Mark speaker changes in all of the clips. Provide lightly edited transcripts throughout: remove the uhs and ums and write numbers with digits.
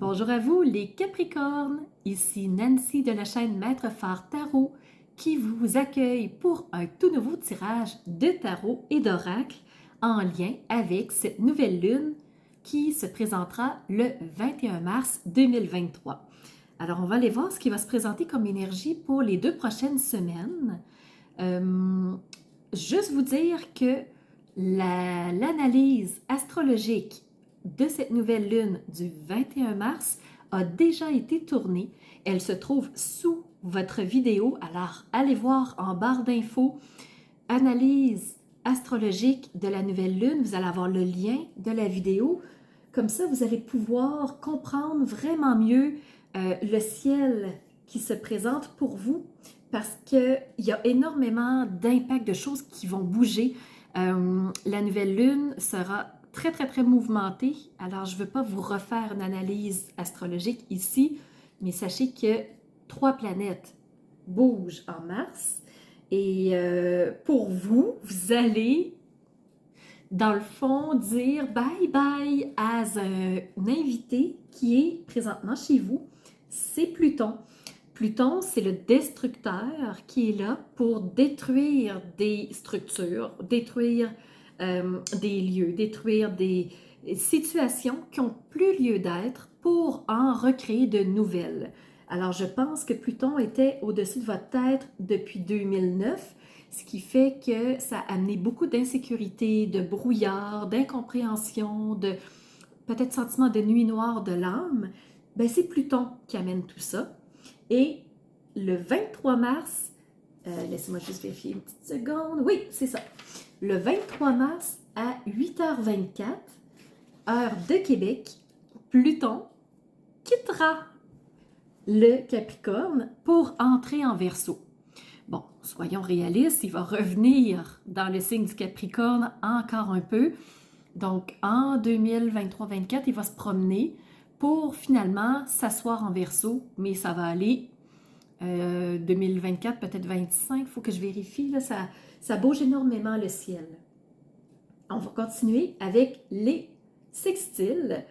Speaker 1: Bonjour à vous les Capricornes, ici Nancy de la chaîne Maître Phare Tarot qui vous accueille pour un tout nouveau tirage de tarot et d'oracle en lien avec cette nouvelle lune qui se présentera le 21 mars 2023. Alors on va aller voir ce qui va se présenter comme énergie pour les 2 prochaines semaines. Juste vous dire que l'analyse astrologique de cette nouvelle lune du 21 mars a déjà été tournée. Elle se trouve sous votre vidéo, alors allez voir en barre d'infos analyse astrologique de la nouvelle lune. Vous allez avoir le lien de la vidéo. Comme ça, vous allez pouvoir comprendre vraiment mieux le ciel qui se présente pour vous parce qu'il y a énormément d'impact de choses qui vont bouger. La nouvelle lune sera très mouvementée. Alors, je ne veux pas vous refaire une analyse astrologique ici, mais sachez que 3 planètes bougent en mars. Et pour vous, vous allez, dans le fond, dire bye-bye à un invité qui est présentement chez vous. C'est Pluton. Pluton, c'est le destructeur qui est là pour détruire des structures, détruire des lieux, détruire des situations qui n'ont plus lieu d'être pour en recréer de nouvelles. Alors, je pense que Pluton était au-dessus de votre tête depuis 2009, ce qui fait que ça a amené beaucoup d'insécurité, de brouillard, d'incompréhension, de peut-être sentiment de nuit noire de l'âme. Ben, c'est Pluton qui amène tout ça. Et le 23 mars, laissez-moi juste vérifier une petite seconde. Oui, c'est ça. Le 23 mars à 8h24, heure de Québec, Pluton quittera le Capricorne pour entrer en Verseau. Bon, soyons réalistes, il va revenir dans le signe du Capricorne encore un peu. Donc, en 2023-24, il va se promener pour finalement s'asseoir en Verseau, mais ça va aller 2024, peut-être 25, il faut que je vérifie, là, ça bouge énormément le ciel. On va continuer avec les sextiles.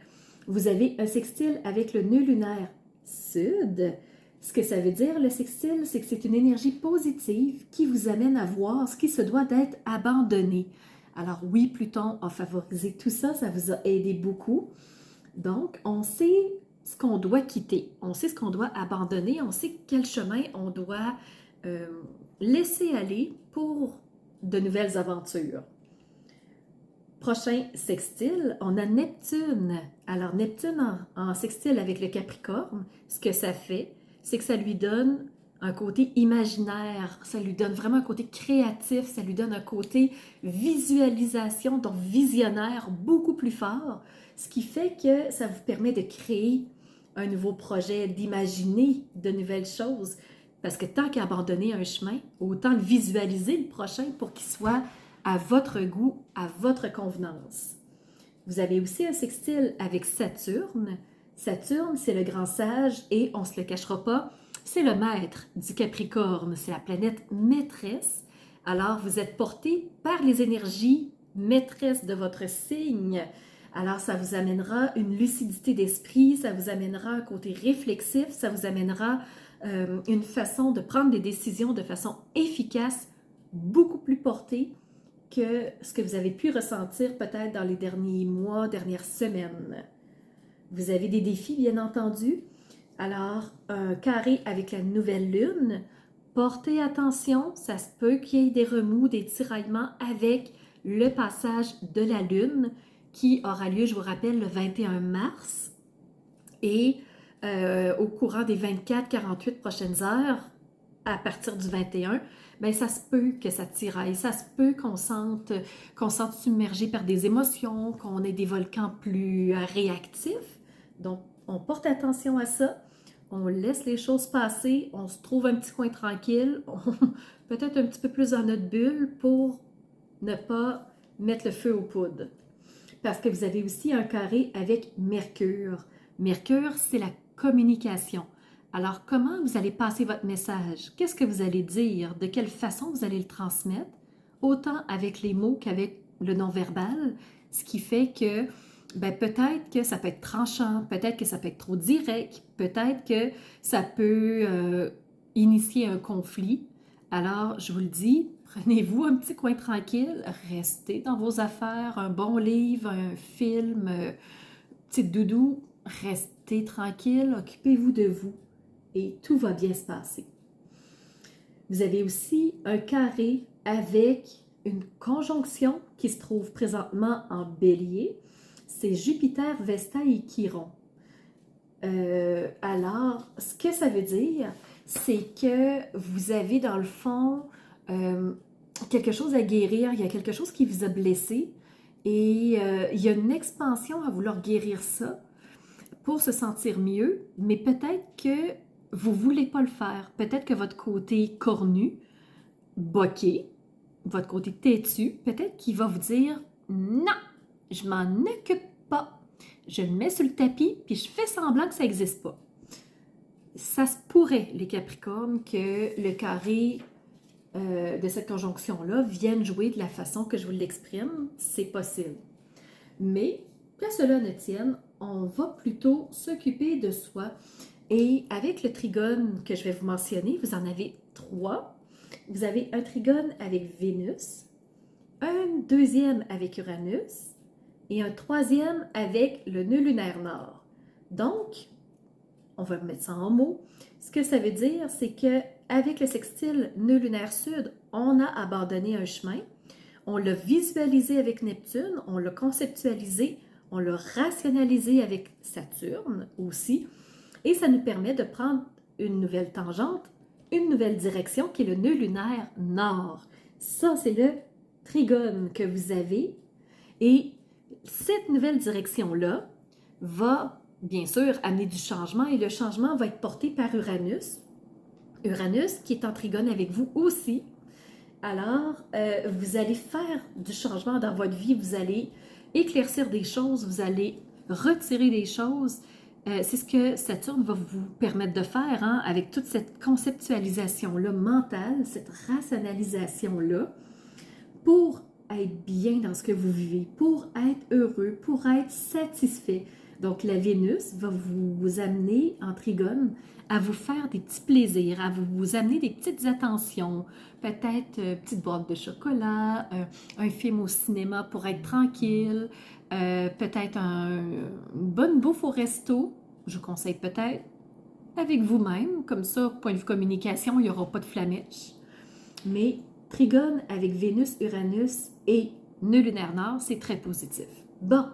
Speaker 1: Vous avez un sextile avec le nœud lunaire sud. Ce que ça veut dire, le sextile, c'est que c'est une énergie positive qui vous amène à voir ce qui se doit d'être abandonné. Alors oui, Pluton a favorisé tout ça, ça vous a aidé beaucoup. Donc, on sait ce qu'on doit quitter, on sait ce qu'on doit abandonner, on sait quel chemin on doit laisser aller pour de nouvelles aventures. Prochain sextile, on a Neptune. Alors, Neptune en sextile avec le Capricorne, ce que ça fait, c'est que ça lui donne un côté imaginaire, ça lui donne vraiment un côté créatif, ça lui donne un côté visualisation, donc visionnaire, beaucoup plus fort, ce qui fait que ça vous permet de créer un nouveau projet, d'imaginer de nouvelles choses, parce que tant qu'à abandonner un chemin, autant le visualiser le prochain pour qu'il soit à votre goût, à votre convenance. Vous avez aussi un sextile avec Saturne. Saturne, c'est le grand sage et on ne se le cachera pas, c'est le maître du Capricorne, c'est la planète maîtresse. Alors, vous êtes porté par les énergies maîtresses de votre signe. Alors, ça vous amènera une lucidité d'esprit, ça vous amènera un côté réflexif, ça vous amènera une façon de prendre des décisions de façon efficace, beaucoup plus portée que ce que vous avez pu ressentir peut-être dans les derniers mois, dernières semaines. Vous avez des défis, bien entendu. Alors, un carré avec la nouvelle lune, portez attention, ça se peut qu'il y ait des remous, des tiraillements avec le passage de la lune qui aura lieu, je vous rappelle, le 21 mars. Et au courant des 24-48 prochaines heures, à partir du 21, bien, ça se peut que ça tiraille, ça se peut qu'on sente submergé par des émotions, qu'on ait des volcans plus réactifs. Donc, on porte attention à ça, on laisse les choses passer, on se trouve un petit coin tranquille, peut-être un petit peu plus dans notre bulle pour ne pas mettre le feu aux poudres. Parce que vous avez aussi un carré avec Mercure. Mercure, c'est la communication. Alors, comment vous allez passer votre message? Qu'est-ce que vous allez dire? De quelle façon vous allez le transmettre? Autant avec les mots qu'avec le non-verbal, ce qui fait que ben peut-être que ça peut être tranchant, peut-être que ça peut être trop direct, peut-être que ça peut initier un conflit. Alors, je vous le dis, prenez-vous un petit coin tranquille, restez dans vos affaires, un bon livre, un film, petite doudou, restez tranquille, occupez-vous de vous et tout va bien se passer. Vous avez aussi un carré avec une conjonction qui se trouve présentement en Bélier. C'est Jupiter, Vesta et Chiron. Alors, ce que ça veut dire, c'est que vous avez dans le fond quelque chose à guérir, il y a quelque chose qui vous a blessé et il y a une expansion à vouloir guérir ça pour se sentir mieux, mais peut-être que vous ne voulez pas le faire. Peut-être que votre côté cornu, boqué, votre côté têtu, peut-être qu'il va vous dire « Non, je m'en occupe pas. Je le mets sur le tapis, puis je fais semblant que ça n'existe pas. » Ça se pourrait, les Capricornes, que le carré de cette conjonction-là vienne jouer de la façon que je vous l'exprime. C'est possible. Mais, qu'à cela ne tienne, on va plutôt s'occuper de soi. Et avec le trigone que je vais vous mentionner, vous en avez 3. Vous avez un trigone avec Vénus, un deuxième avec Uranus et un troisième avec le nœud lunaire nord. Donc, on va mettre ça en mots. Ce que ça veut dire, c'est que avec le sextile nœud lunaire sud, on a abandonné un chemin, on l'a visualisé avec Neptune, on l'a conceptualisé, on l'a rationalisé avec Saturne aussi, et ça nous permet de prendre une nouvelle tangente, une nouvelle direction qui est le nœud lunaire nord. Ça, c'est le trigone que vous avez. Et cette nouvelle direction-là va, bien sûr, amener du changement et le changement va être porté par Uranus. Uranus qui est en trigone avec vous aussi. Alors, vous allez faire du changement dans votre vie, vous allez éclaircir des choses, vous allez retirer des choses. C'est ce que Saturne va vous permettre de faire hein, avec toute cette conceptualisation-là mentale, cette rationalisation-là, pour être bien dans ce que vous vivez, pour être heureux, pour être satisfait. Donc, la Vénus va vous amener en trigone à vous faire des petits plaisirs, à vous amener des petites attentions, peut-être une petite boîte de chocolat, un film au cinéma pour être tranquille, peut-être une bonne bouffe au resto, je vous conseille peut-être, avec vous-même, comme ça, point de vue communication, il n'y aura pas de flamèche. Mais trigone avec Vénus, Uranus et nœud lunaire nord, c'est très positif. Bon,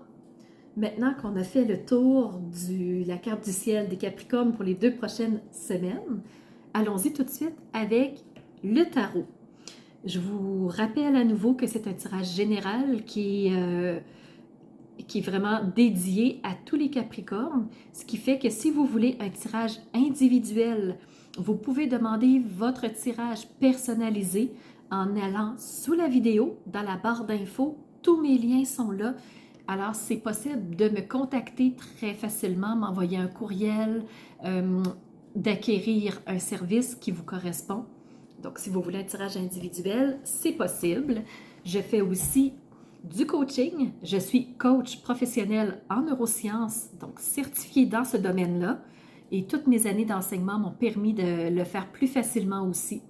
Speaker 1: maintenant qu'on a fait le tour de la carte du ciel des Capricornes pour les 2 prochaines semaines, allons-y tout de suite avec le tarot. Je vous rappelle à nouveau que c'est un tirage général qui est vraiment dédié à tous les Capricornes, ce qui fait que si vous voulez un tirage individuel, vous pouvez demander votre tirage personnalisé en allant sous la vidéo, dans la barre d'infos. Tous mes liens sont là. Alors, c'est possible de me contacter très facilement, m'envoyer un courriel, d'acquérir un service qui vous correspond. Donc, si vous voulez un tirage individuel, c'est possible. Je fais aussi du coaching. Je suis coach professionnel en neurosciences, donc certifiée dans ce domaine-là. Et toutes mes années d'enseignement m'ont permis de le faire plus facilement aussi.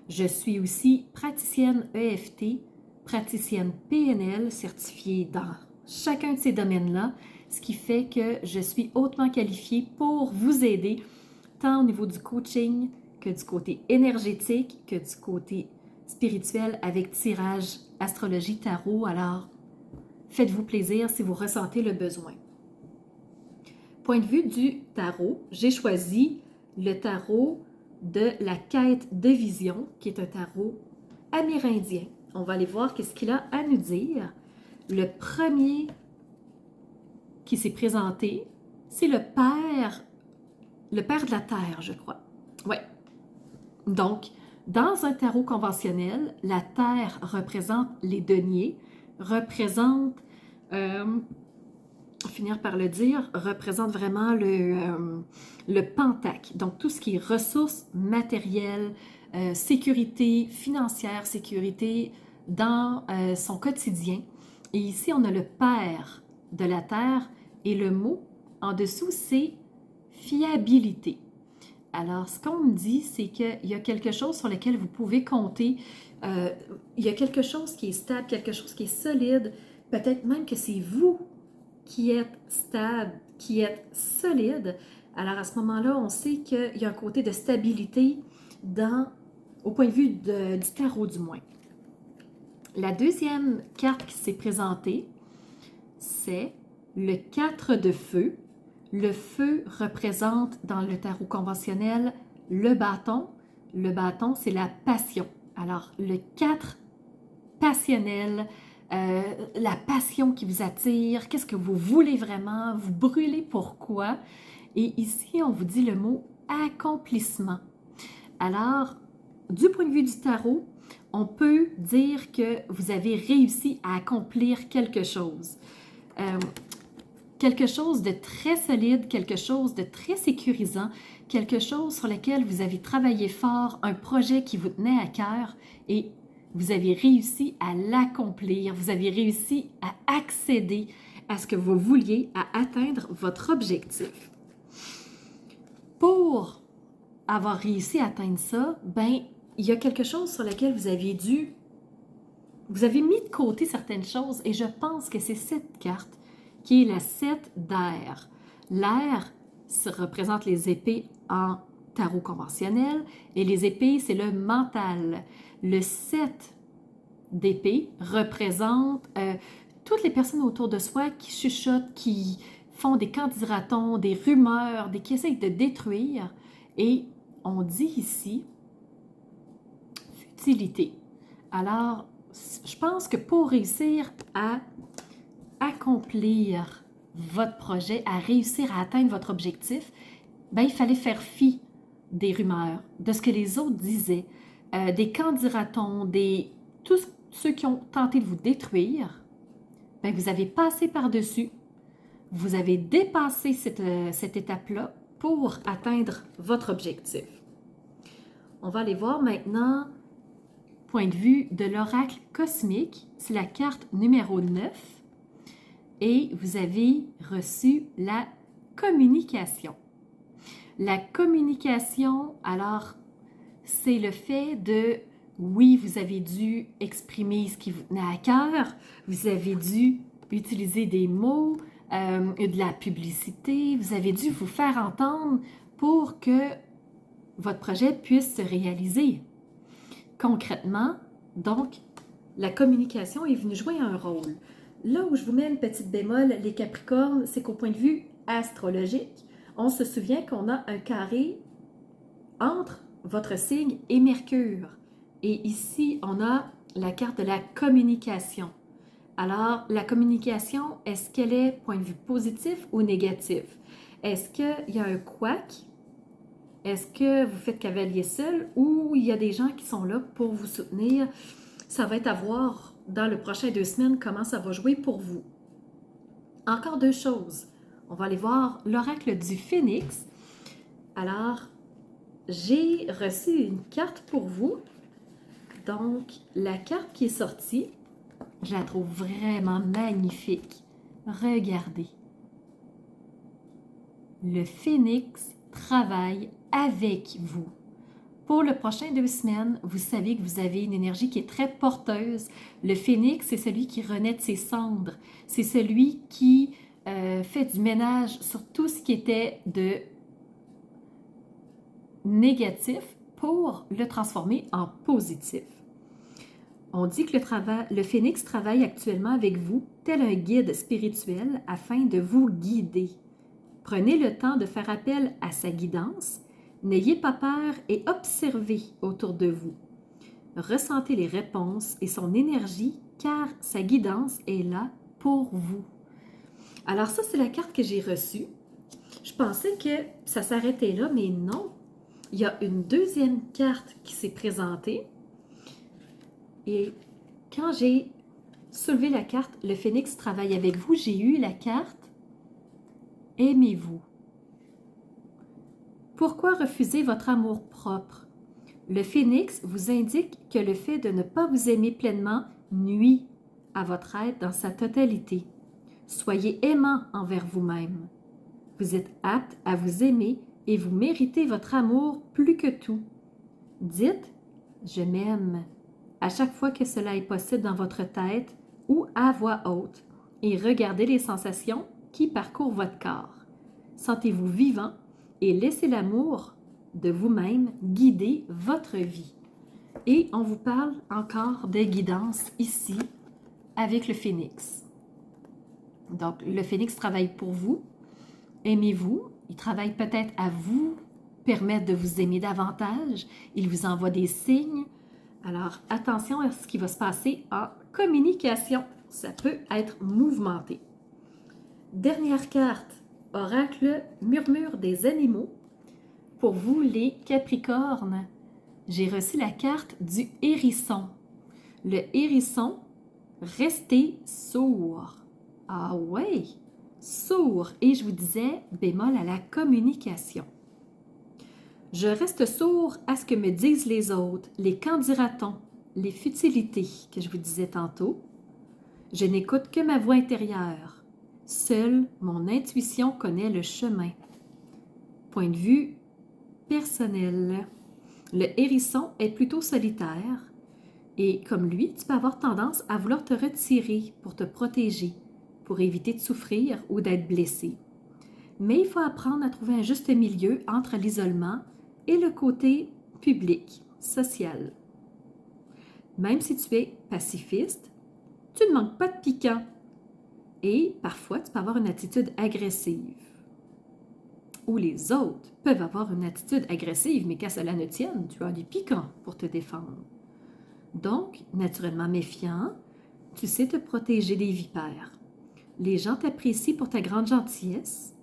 Speaker 1: Je suis aussi praticienne EFT, praticienne PNL, certifiée dans chacun de ces domaines-là, ce qui fait que je suis hautement qualifiée pour vous aider, tant au niveau du coaching que du côté énergétique, que du côté spirituel avec tirage, astrologie, tarot. Alors, faites-vous plaisir si vous ressentez le besoin. Point de vue du tarot, j'ai choisi le tarot de la quête de vision, qui est un tarot amérindien. On va aller voir qu'est-ce qu'il a à nous dire. Le premier qui s'est présenté, c'est le père de la Terre, je crois. Oui. Donc, dans un tarot conventionnel, la Terre représente les deniers, représente, finir par le dire, représente vraiment le pentacle. Donc, tout ce qui est ressources matérielles, sécurité financière, sécurité dans son quotidien. Et ici, on a le père de la Terre et le mot en dessous, c'est fiabilité. Alors, ce qu'on me dit, c'est qu'il y a quelque chose sur lequel vous pouvez compter. Il y a quelque chose qui est stable, quelque chose qui est solide. Peut-être même que c'est vous qui êtes stable, qui êtes solide. Alors, à ce moment-là, on sait qu'il y a un côté de stabilité au point de vue du tarot, du moins. La deuxième carte qui s'est présentée, c'est le 4 de feu. Le feu représente dans le tarot conventionnel le bâton. Le bâton, c'est la passion. Alors, le 4 passionnel, la passion qui vous attire, qu'est-ce que vous voulez vraiment, vous brûlez pourquoi. Et ici, on vous dit le mot accomplissement. Alors, du point de vue du tarot, on peut dire que vous avez réussi à accomplir quelque chose. Quelque chose de très solide, quelque chose de très sécurisant, quelque chose sur lequel vous avez travaillé fort, un projet qui vous tenait à cœur et vous avez réussi à l'accomplir, vous avez réussi à accéder à ce que vous vouliez, à atteindre votre objectif. Pour avoir réussi à atteindre ça, ben, il y a quelque chose sur lequel vous avez mis de côté certaines choses et je pense que c'est cette carte qui est la 7 d'air. L'air représente les épées en tarot conventionnel et les épées, c'est le mental. Le 7 d'épée représente toutes les personnes autour de soi qui chuchotent, qui font des candidatons, des rumeurs, qui essayent de détruire. Et on dit ici futilité. Alors, je pense que pour réussir à accomplir votre projet, à réussir à atteindre votre objectif, ben, il fallait faire fi des rumeurs, de ce que les autres disaient, des candidatons, tous ceux qui ont tenté de vous détruire. Ben, vous avez passé par-dessus, vous avez dépassé cette étape-là pour atteindre votre objectif. On va aller voir maintenant, point de vue de l'oracle cosmique, c'est la carte numéro 9. Et vous avez reçu la communication. La communication, alors, c'est le fait de, oui, vous avez dû exprimer ce qui vous tenait à cœur, vous avez dû utiliser des mots, de la publicité, vous avez dû vous faire entendre pour que votre projet puisse se réaliser. Concrètement, donc, la communication est venue jouer un rôle. Là où je vous mets une petite bémol, les Capricornes, c'est qu'au point de vue astrologique, on se souvient qu'on a un carré entre votre signe et Mercure. Et ici, on a la carte de la communication. Alors, la communication, est-ce qu'elle est point de vue positif ou négatif? Est-ce qu'il y a un couac? Est-ce que vous faites cavalier seul ou il y a des gens qui sont là pour vous soutenir? Ça va être à voir dans les prochaines 2 semaines comment ça va jouer pour vous. Encore 2 choses. On va aller voir l'oracle du Phénix. Alors, j'ai reçu une carte pour vous. Donc, la carte qui est sortie, je la trouve vraiment magnifique. Regardez. Le Phénix travaille avec vous. Pour le prochain 2 semaines, vous savez que vous avez une énergie qui est très porteuse. Le Phénix, c'est celui qui renaît de ses cendres. C'est celui qui fait du ménage sur tout ce qui était de négatif pour le transformer en positif. On dit que le Phénix travaille actuellement avec vous tel un guide spirituel afin de vous guider. Prenez le temps de faire appel à sa guidance. N'ayez pas peur et observez autour de vous. Ressentez les réponses et son énergie car sa guidance est là pour vous. Alors ça, c'est la carte que j'ai reçue. Je pensais que ça s'arrêtait là, mais non. Il y a une deuxième carte qui s'est présentée. Et quand j'ai soulevé la carte « Le Phénix travaille avec vous », j'ai eu la carte « Aimez-vous ». Pourquoi refuser votre amour propre? Le Phénix vous indique que le fait de ne pas vous aimer pleinement nuit à votre être dans sa totalité. Soyez aimant envers vous-même. Vous êtes apte à vous aimer et vous méritez votre amour plus que tout. Dites « Je m'aime » à chaque fois que cela est possible dans votre tête ou à voix haute et regardez les sensations qui parcourent votre corps. Sentez-vous vivant et laissez l'amour de vous-même guider votre vie. Et on vous parle encore de guidance ici avec le phénix. Donc, le phénix travaille pour vous. Aimez-vous. Il travaille peut-être à vous permettre de vous aimer davantage. Il vous envoie des signes. Alors, attention à ce qui va se passer en communication. Ça peut être mouvementé. Dernière carte, oracle murmure des animaux. Pour vous, les Capricornes, j'ai reçu la carte du hérisson. Le hérisson, restez sourd. Ah ouais, sourd. Et je vous disais, bémol à la communication. Je reste sourd à ce que me disent les autres, les qu'en dira-t-on, les futilités que je vous disais tantôt. Je n'écoute que ma voix intérieure. Seule mon intuition connaît le chemin. Point de vue personnel. Le hérisson est plutôt solitaire et comme lui, tu peux avoir tendance à vouloir te retirer pour te protéger, pour éviter de souffrir ou d'être blessé. Mais il faut apprendre à trouver un juste milieu entre l'isolement et le côté public, social. Même si tu es pacifiste, tu ne manques pas de piquant et parfois tu peux avoir une attitude agressive. Ou les autres peuvent avoir une attitude agressive, mais qu'à cela ne tienne, tu as du piquant pour te défendre. Donc, naturellement méfiant, tu sais te protéger des vipères. Les gens t'apprécient pour ta grande gentillesse,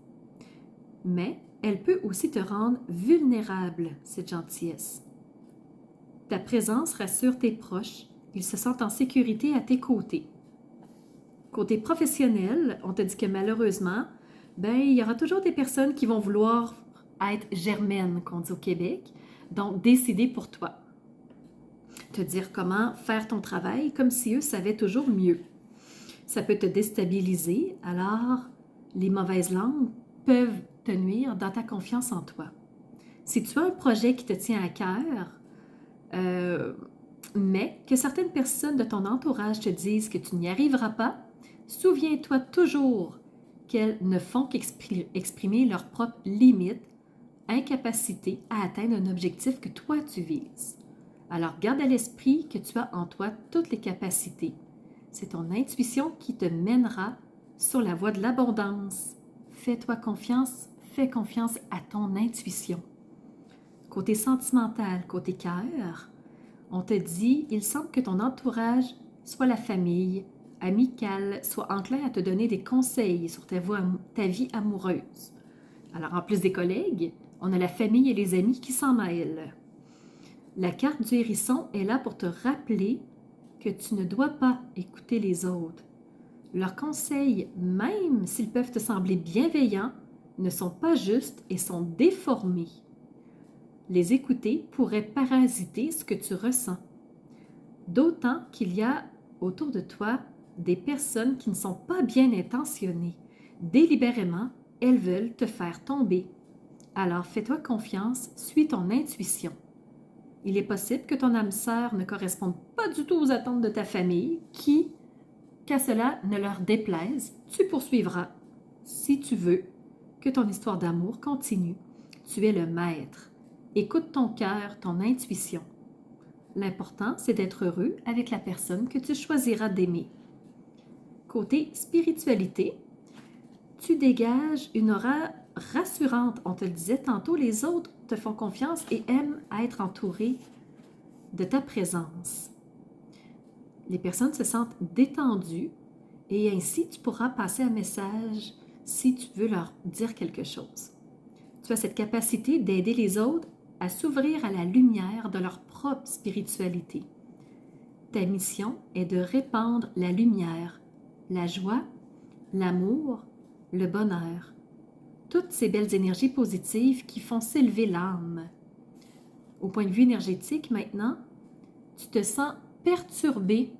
Speaker 1: mais elle peut aussi te rendre vulnérable, cette gentillesse. Ta présence rassure tes proches, ils se sentent en sécurité à tes côtés. Côté professionnel, on te dit que malheureusement, il y aura toujours des personnes qui vont vouloir être germaines, qu'on dit au Québec, donc décider pour toi. Te dire comment faire ton travail comme si eux savaient toujours mieux. Ça peut te déstabiliser, alors les mauvaises langues peuvent te nuire dans ta confiance en toi. Si tu as un projet qui te tient à cœur, mais que certaines personnes de ton entourage te disent que tu n'y arriveras pas, souviens-toi toujours qu'elles ne font qu'exprimer leurs propres limites, incapacité à atteindre un objectif que toi tu vises. Alors garde à l'esprit que tu as en toi toutes les capacités. C'est ton intuition qui te mènera sur la voie de l'abondance. Fais-toi confiance, fais confiance à ton intuition. Côté sentimental, côté cœur, on te dit, il semble que ton entourage, soit la famille, amicale, soit enclin à te donner des conseils sur ta vie amoureuse. Alors, en plus des collègues, on a la famille et les amis qui s'en mêlent. La carte du hérisson est là pour te rappeler que tu ne dois pas écouter les autres. Leurs conseils, même s'ils peuvent te sembler bienveillants, ne sont pas justes et sont déformés. Les écouter pourrait parasiter ce que tu ressens. D'autant qu'il y a autour de toi des personnes qui ne sont pas bien intentionnées. Délibérément, elles veulent te faire tomber. Alors fais-toi confiance, suis ton intuition. Il est possible que ton âme sœur ne corresponde pas du tout aux attentes de ta famille, qu'à cela ne leur déplaise, tu poursuivras. Si tu veux que ton histoire d'amour continue, tu es le maître. Écoute ton cœur, ton intuition. L'important, c'est d'être heureux avec la personne que tu choisiras d'aimer. Côté spiritualité, tu dégages une aura rassurante. On te le disait tantôt, les autres te font confiance et aiment être entourés de ta présence. Les personnes se sentent détendues et ainsi tu pourras passer un message si tu veux leur dire quelque chose. Tu as cette capacité d'aider les autres à s'ouvrir à la lumière de leur propre spiritualité. Ta mission est de répandre la lumière, la joie, l'amour, le bonheur, toutes ces belles énergies positives qui font s'élever l'âme. Au point de vue énergétique maintenant, tu te sens perturbé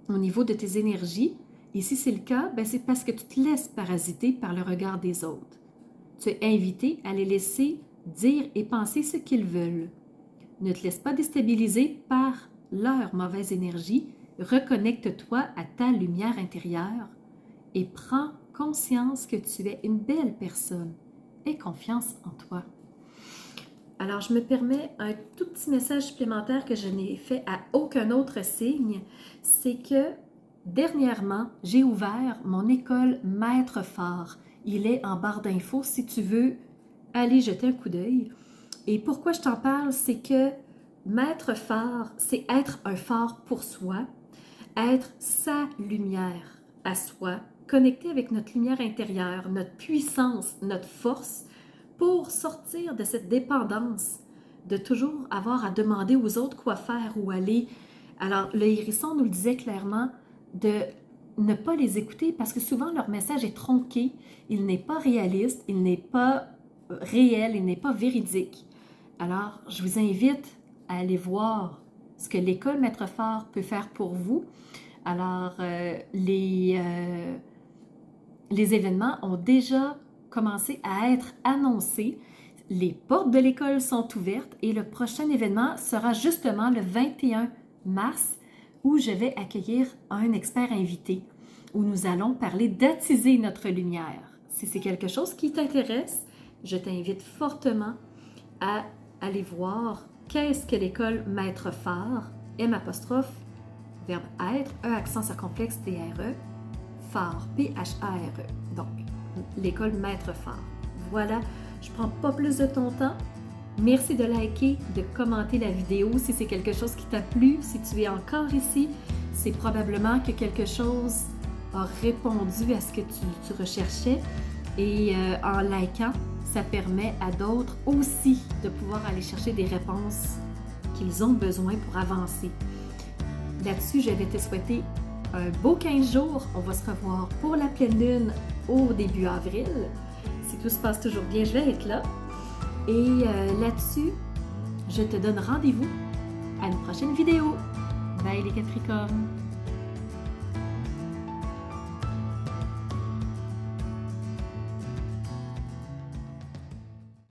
Speaker 1: au niveau de tes énergies Et si c'est le cas, ben c'est parce que tu te laisses parasiter par le regard des autres. Tu es invité à les laisser dire et penser ce qu'ils veulent. Ne te laisse pas déstabiliser par leur mauvaise énergie. Reconnecte-toi à ta lumière intérieure et prends conscience que tu es une belle personne. Aie confiance en toi. Alors, je me permets un tout petit message supplémentaire que je n'ai fait à aucun autre signe. C'est que dernièrement, j'ai ouvert mon école Maître Phare. Il est en barre d'infos si tu veux aller jeter un coup d'œil. Et pourquoi je t'en parle, c'est que Maître Phare, c'est être un phare pour soi, être sa lumière à soi, connecter avec notre lumière intérieure, notre puissance, notre force, pour sortir de cette dépendance, de toujours avoir à demander aux autres quoi faire, où aller. Alors, le hérisson nous le disait clairement de ne pas les écouter parce que souvent leur message est tronqué, il n'est pas réaliste, il n'est pas réel, il n'est pas véridique. Alors, je vous invite à aller voir ce que l'école Maître Phare peut faire pour vous. Alors, les événements ont déjà commencé à être annoncés. Les portes de l'école sont ouvertes et le prochain événement sera justement le 21 mars où je vais accueillir un expert invité, où nous allons parler d'attiser notre lumière. Si c'est quelque chose qui t'intéresse, je t'invite fortement à aller voir qu'est-ce que l'école Maître Phare, M', verbe être, E accent circonflexe, TRE, Phare, P-H-A-R-E. Donc, l'école Maître Phare. Voilà, je ne prends pas plus de ton temps. Merci de liker, de commenter la vidéo si c'est quelque chose qui t'a plu. Si tu es encore ici, c'est probablement que quelque chose a répondu à ce que tu recherchais. Et en likant, ça permet à d'autres aussi de pouvoir aller chercher des réponses qu'ils ont besoin pour avancer. Là-dessus, je vais te souhaiter un beau 15 jours. On va se revoir pour la pleine lune au début avril. Si tout se passe toujours bien, je vais être là. Et là-dessus, je te donne rendez-vous à une prochaine vidéo. Bye les Capricornes!